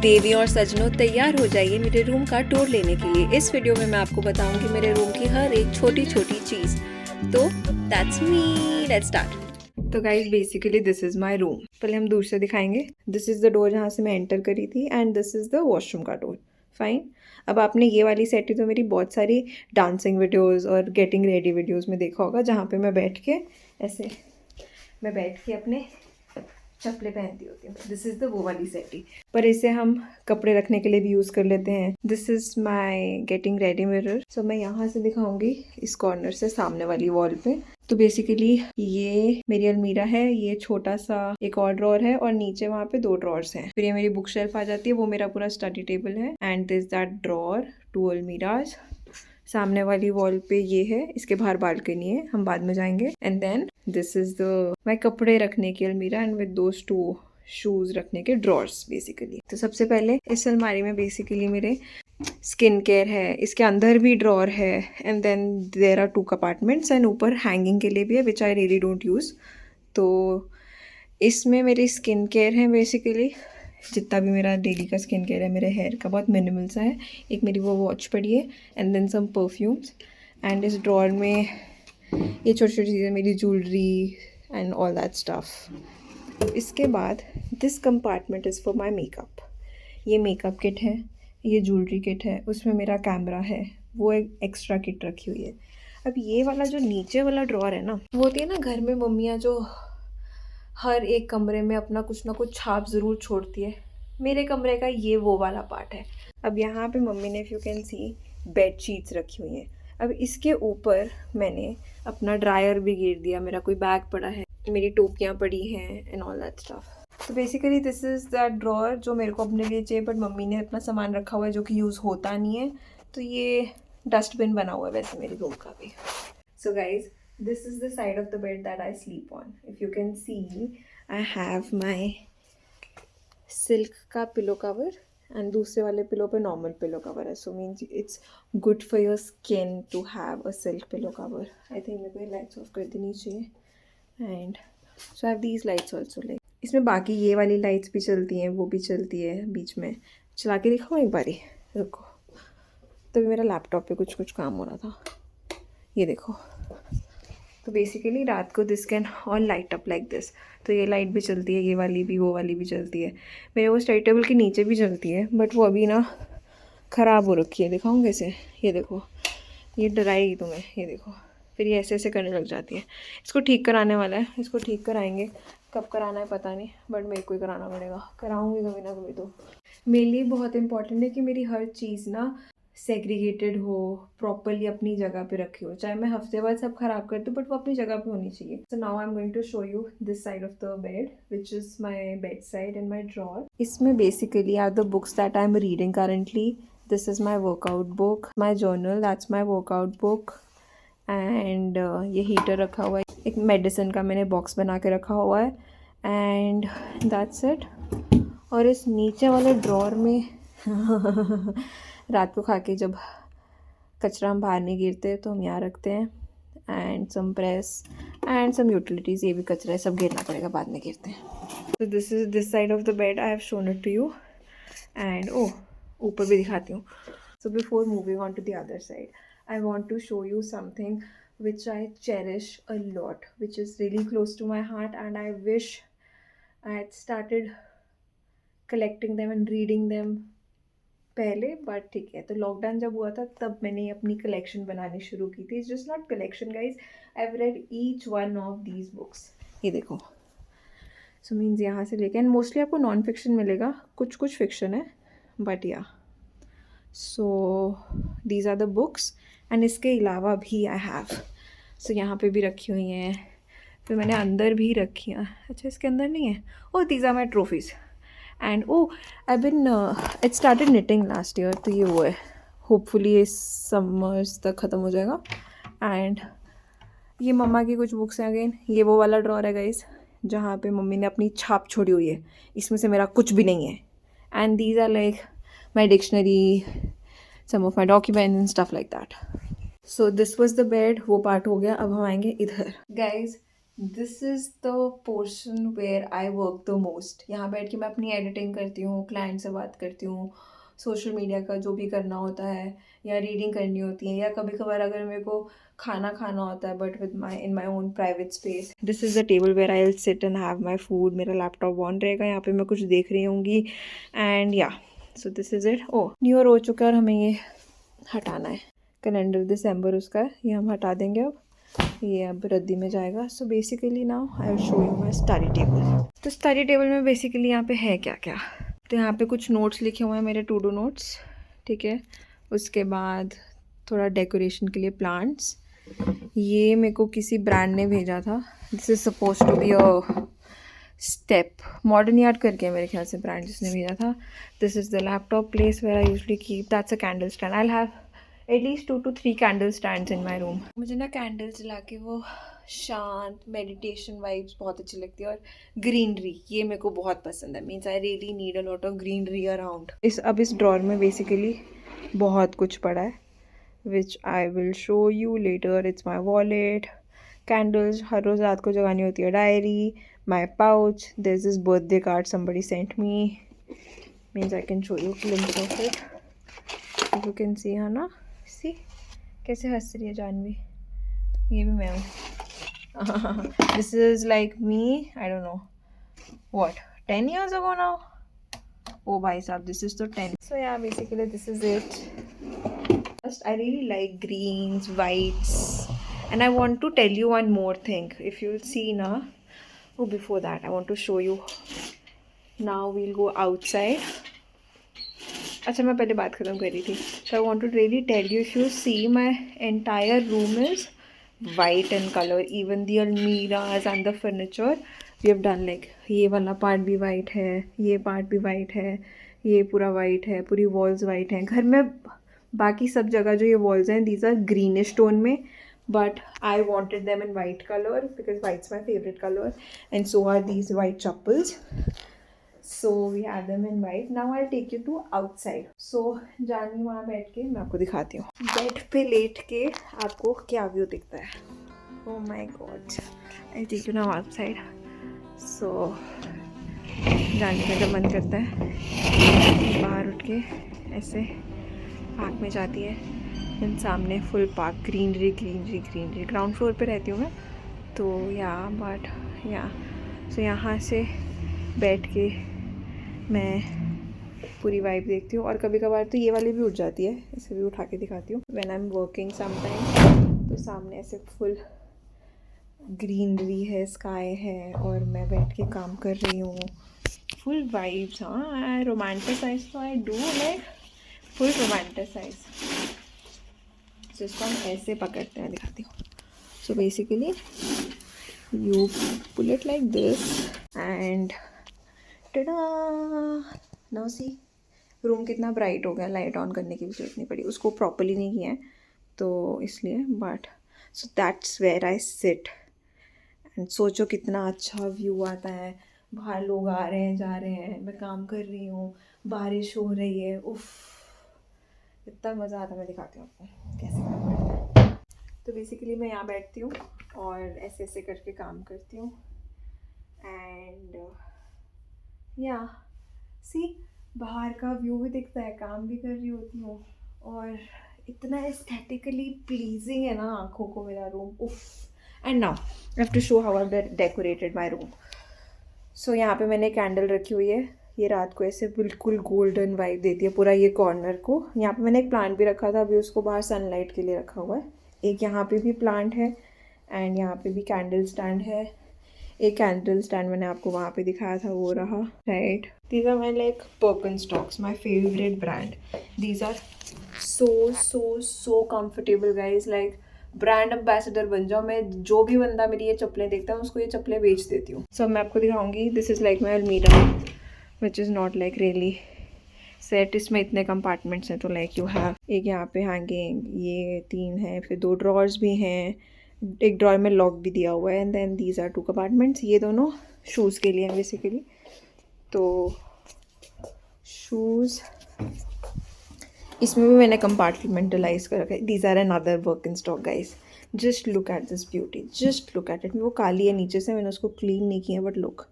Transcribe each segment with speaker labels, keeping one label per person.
Speaker 1: देवी और सजनों तैयार हो जाइए मेरे रूम का टूर लेने के लिए। इस वीडियो में मैं आपको बताऊंगी मेरे रूम की हर एक छोटी छोटी चीज़। तो दैट्स मी, लेट्स स्टार्ट। तो guys basically this is my room. पहले हम दूर से दिखाएंगे। दिस इज़ द डोर जहाँ से मैं एंटर करी थी and this is the washroom का डोर। फाइन। अब आपने ये वाली सेटिंग तो मेरी बहुत सारी डांसिंग वीडियोज़ और गेटिंग रेडी वीडियोज़ में देखा होगा, जहाँ पे मैं बैठ के ऐसे अपने चप्पलें पहनती होती हूँ। दिस इज़ द वो वाली सेटिंग, पर इसे हम कपड़े रखने के लिए भी यूज़ कर लेते हैं। This is my getting ready mirror. So मैं यहाँ से दिखाऊंगी इस कॉर्नर से सामने वाली वॉल पे। तो बेसिकली ये मेरी अलमीरा है, ये छोटा सा एक और ड्रॉर है और नीचे वहाँ पे 2 ड्रॉर्स हैं। फिर ये मेरी बुक शेल्फ आ जाती है, वो मेरा पूरा स्टडी टेबल है। And this that drawer, 2 almirahs. सामने वाली वॉल पे ये है, इसके बाहर बालकनी है, हम बाद में जाएंगे। And then this is the मैं कपड़े रखने की अलमीरा एंड विद दोस 2 शूज रखने के ड्रॉर्स बेसिकली। तो सबसे पहले इस अलमारी में बेसिकली मेरे स्किन केयर है, इसके अंदर भी ड्रॉर है and then there are 2 compartments and ऊपर हैंगिंग के लिए भी है, which I really don't use. तो इसमें मेरी स्किन केयर है बेसिकली, जितना भी मेरा डेली का स्किन केयर है मेरे हेयर का बहुत मिनिमल सा है। एक मेरी वो वॉच पड़ी है and then some perfumes. And इस ड्रॉर में ये छोटी छोटी चीज़ें, मेरी jewellery and all that stuff. इसके बाद this compartment is for my makeup. ये मेकअप किट है, ये ज्वेलरी किट है, उसमें मेरा कैमरा है, वो एक एक्स्ट्रा किट रखी हुई है। अब ये वाला जो नीचे वाला ड्रॉर है ना, वो होती है ना घर में मम्मियाँ जो हर एक कमरे में अपना कुछ ना कुछ छाप ज़रूर छोड़ती है, मेरे कमरे का ये वो वाला पार्ट है। अब यहाँ पे मम्मी ने, if you can see, bed sheets रखी हुई हैं। अब इसके ऊपर मैंने अपना ड्रायर भी गिर दिया, मेरा कोई बैग पड़ा है, मेरी टोपियाँ पड़ी हैं एंड ऑल दैट स्टफ। तो basically this is that drawer जो मेरे को अपने लिए चाहिए, बट मम्मी ने अपना सामान रखा हुआ है जो कि यूज़ होता नहीं है। तो ये डस्टबिन बना हुआ है वैसे मेरे रूम का भी। So guys, this is the side of the bed that I sleep on. If you can see, I have my silk का pillow cover and दूसरे वाले pillow पे normal pillow cover है. So means it's good for your skin to have a silk pillow cover. I think मेरे को ये lights off कर देनी चाहिए. And so I have these lights also. Like इसमें बाकी ये वाली lights भी चलती हैं, वो भी चलती है बीच में। चला के दिखाऊँ एक बारी, रुको। तभी मेरा लैपटॉप पे कुछ काम हो रहा था, ये देखो। तो बेसिकली रात को this can all light up like this. तो ये लाइट भी चलती है, ये वाली भी, वो वाली भी चलती है। मेरे वो स्टडी टेबल के नीचे भी चलती है, बट वो अभी ना ख़राब हो रखी है। दिखाऊँ कैसे? ये देखो, ये डराएगी तुम्हें, ये देखो। फिर ये ऐसे ऐसे करने लग जाती है। इसको ठीक कराने वाला है, इसको ठीक कराएंगे। कब कराना है पता नहीं, बट मेरे को ही कराना पड़ेगा। कराऊँगी कभी ना कभी। तो मेरे लिए बहुत इंपॉर्टेंट है कि मेरी हर चीज़ ना सेग्रीगेटेड हो, प्रॉपरली अपनी जगह पे रखी हो। चाहे मैं हफ्ते बाद सब खराब कर दूँ, बट वो अपनी जगह पे होनी चाहिए। So now I am going to show you this side of the bed, which is my bed side and my drawer. इसमें basically are the books that I am reading currently. This is my workout book, my journal, that's my workout book. And ये heater रखा हुआ है, एक medicine का मैंने box बना के रखा हुआ है। And that's it. और इस नीचे वाले ड्रॉर में रात को खा के जब कचरा हम बाहर नहीं गिरते तो हम यहाँ रखते हैं। And some press and some utilities, ये भी कचरा है, सब गिरना पड़ेगा, बाद में गिरते हैं। तो this is this side of the bed, I have shown it to you. And ऊपर भी दिखाती हूँ। So before moving on to the other side, I want to show you something which I cherish a lot, which is really close to my heart and I wish I had started collecting them and reading them पहले। But ठीक है, तो lockdown जब हुआ था तब मैंने अपनी कलेक्शन बनानी शुरू की थी। It's just not collection guys, I have read each one of these books. ये देखो। सो मीन्स यहाँ से लेके, एंड मोस्टली आपको नॉन फिक्शन मिलेगा, कुछ कुछ फिक्शन है, but yeah. So these are the books. And इसके अलावा भी आई हैव, सो यहाँ पे भी रखी हुई हैं, फिर मैंने अंदर भी रखी हैं। अच्छा, इसके अंदर नहीं है। Oh, these are my trophies. And I been it started knitting last year, तो ये वो है। होपफुली ये समर्स तक ख़त्म हो जाएगा। एंड ये मम्मा की कुछ बुक्स हैं अगेन। ये वो वाला ड्रॉर है गाइस, जहाँ पे मम्मी ने अपनी छाप छोड़ी हुई है, इसमें से मेरा कुछ भी नहीं है। And these are like my dictionary, some of my documents and stuff like that. So this was the bed, वो पार्ट हो गया। अब हम आएंगे इधर। Guys, this is the portion where I work the most. यहाँ बैठ के मैं अपनी एडिटिंग करती हूँ, क्लाइंट से बात करती हूँ, सोशल मीडिया का जो भी करना होता है, या रीडिंग करनी होती है, या कभी कभार अगर मेरे को खाना खाना होता है but with my in my own private space. This is the table where I will sit and have my food. मेरा लैपटॉप ऑन रहेगा, यहाँ पे मैं कुछ देख रही होंगी एंड या so this is it. Oh, new year हो चुका है और हमें ये हटाना है, कैलेंडर दिसंबर उसका है, ये हम हटा देंगे अब, ये अब रद्दी में जाएगा। So basically now I will show you my study table. तो स्टडी टेबल में बेसिकली यहाँ पे है क्या क्या, तो यहाँ पे कुछ नोट्स लिखे हुए हैं, मेरे टू डू नोट्स, ठीक है। उसके बाद थोड़ा डेकोरेशन के लिए प्लांट्स, ये मेरे को किसी ब्रांड ने भेजा था। This is suppose to be a step, modern yard करके मेरे ख्याल से ब्रांड जिसने भेजा था। This is the laptop place where I usually keep, that's a candle stand. I have at least 2 to 3 candle stands in my room. मुझे ना candles जला के वो शांत मेडिटेशन वाइब्स बहुत अच्छी लगती है, और ग्रीनरी ये मेरे को बहुत पसंद है। Means I really need a lot of greenery around. इस ड्रॉर में बेसिकली बहुत कुछ पड़ा है which I will show you later. It's my wallet, candles हर रोज़ रात को जगानी होती है, diary, my pouch, there is this birthday card somebody sent me, means I can show you glimpse of it. You can see, है ना, सी कैसे हंस रही है जानवी, ये भी मैं हूँ। This is like me, I don't know what, 10 years ago now. Oh भाई साहब, this is तो 10. So yeah, basically this is it. First, I really like greens, whites, and I want to tell you one more thing. If you'll see na, oh before that I want to show you. Now we'll go outside. अच्छा, मैं पहले बात ख़त्म कर रही थी। So I want to really tell you, if you see my entire room is white in color, even the almiras and the furniture we have done like, ये वाला पार्ट भी वाइट है, ये पार्ट भी वाइट है, ये पूरा white है, पूरी वॉल्स वाइट हैं। घर में बाकी सब जगह जो ये वॉल्स हैं, दीज आर ग्रीनिश टोन में, but I wanted them in white color because white's my favorite color, and so are these white chappals. So we have them in white. Now I'll take you to outside. So जानी वहाँ बैठ के मैं आपको दिखाती हूँ, bed पे late के आपको क्या व्यू दिखता है। Oh my God! I'll take you now outside. So जाने का जब मन करता है, बाहर उठ के ऐसे पार्क में जाती है, एंड सामने full park, greenery greenery greenery. Ground floor पे रहती हूँ मैं, तो बट सो यहाँ से बैठ के मैं पूरी वाइब देखती हूँ। और कभी कभार तो ये वाली भी उठ जाती है, इसे भी उठा के दिखाती हूँ। When I am working sometime, तो सामने ऐसे फुल ग्रीनरी है, स्काई है, और मैं बैठ के काम कर रही हूँ, फुल वाइब्स। हाँ, आई रोमांटिसाइज, तो I do like full romanticize. So इसको हम ऐसे पकड़ते हैं, दिखाती हूँ। So basically you pull it like this and ta, now see room कितना ब्राइट हो गया। लाइट ऑन करने की भी जरूरत नहीं पड़ी, उसको प्रॉपरली नहीं किया है तो इसलिए। But so that's where I sit and सोचो कितना अच्छा व्यू आता है। बाहर लोग आ रहे हैं, जा रहे हैं, मैं काम कर रही हूँ, बारिश हो रही है, उफ, इतना मज़ा आता है। मैं दिखाती हूँ आपको कैसे काम करते हैं। तो बेसिकली मैं यहाँ बैठती हूँ और ऐसे ऐसे करके काम करती हूँ, एंड या सी बाहर का व्यू भी दिखता है, काम भी कर रही होती हूँ, और इतना एस्थेटिकली प्लीजिंग है ना आँखों को मेरा रूम, उफ। And now I have to show how I decorated my room. So यहाँ पे मैंने कैंडल रखी हुई है, ये रात को ऐसे बिल्कुल गोल्डन वाइब देती है पूरा ये कॉर्नर को। यहाँ पे मैंने एक प्लांट भी रखा था, अभी उसको बाहर सनलाइट के लिए रखा हुआ है। एक यहाँ पे भी प्लांट है, एंड यहाँ पे भी कैंडल स्टैंड है। एक कैंडल स्टैंड मैंने आपको वहाँ पे दिखाया था, वो रहा, right. These are my like Birkenstocks, my favourite brand. These are so comfortable guys, like brand ambassador बन जाओ। मैं जो भी बंदा मेरी ये चप्पलें देखता है उसको ये चप्पलें बेच देती हूँ। सो मैं आपको दिखाऊंगी। दिस इज़ लाइक माई अलमीरा which is not like really set. इसमें इतने कंपार्टमेंट्स हैं, तो लाइक यू हैव एक यहाँ पे हैंगिंग, ये 3 हैं, फिर 2 ड्रॉर्स भी हैं, एक ड्रॉर में लॉक भी दिया हुआ है, and then these are 2 compartments. ये दोनों शूज़ के लिए हैं बेसिकली। तो शूज़ इसमें भी मैंने कंपार्टमेंटलाइज कर रखा है। These are another Birkenstock guys. Just look at this beauty, just look at it. वो काली है नीचे से, मैंने उसको क्लीन नहीं किया, but look,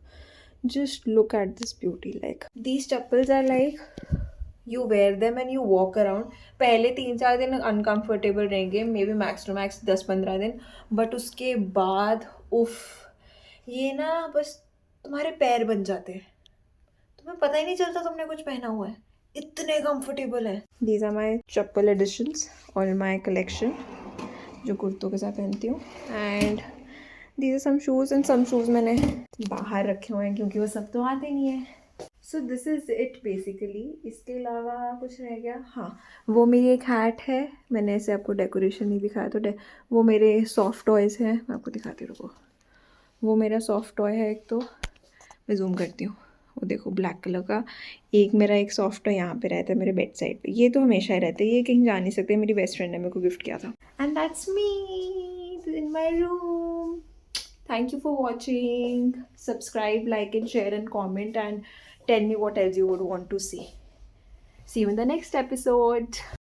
Speaker 1: just look at this beauty. Like these chappals are like you wear them and you walk around. पहले 3-4 दिन अनकंफर्टेबल रहेंगे, maybe max to max 10-15 दिन, बट उसके बाद उफ, ये ना बस तुम्हारे पैर बन जाते हैं, तुम्हें पता ही नहीं चलता तुमने कुछ पहना हुआ है, इतने कंफर्टेबल है. These are my chappal editions और माई कलेक्शन जो कुर्तों के साथ पहनती हूँ. And these are some shoes and some shoes मैंने बाहर रखे हुए हैं क्योंकि वो सब तो आते नहीं है. So this is it basically. इसके अलावा कुछ रह गया? हाँ, वो मेरी एक हैट है, मैंने ऐसे आपको डेकोरेशन नहीं दिखाया, तो वो मेरे सॉफ्ट टॉयज़ हैं, मैं आपको दिखाती हूँ. रुको, वो मेरा सॉफ्ट टॉय है एक, तो मैं जूम करती हूँ. वो देखो ब्लैक कलर का एक मेरा एक सॉफ्ट टॉय यहाँ पे रहता है मेरे बेड साइड पे. ये तो हमेशा ही रहता है, ये कहीं जा नहीं सकते. मेरी बेस्ट फ्रेंड ने मेरे को गिफ्ट किया था. And that's me in my room. Thank you for watching. Subscribe, like and share and comment and tell me what else you would want to see. See you in the next episode.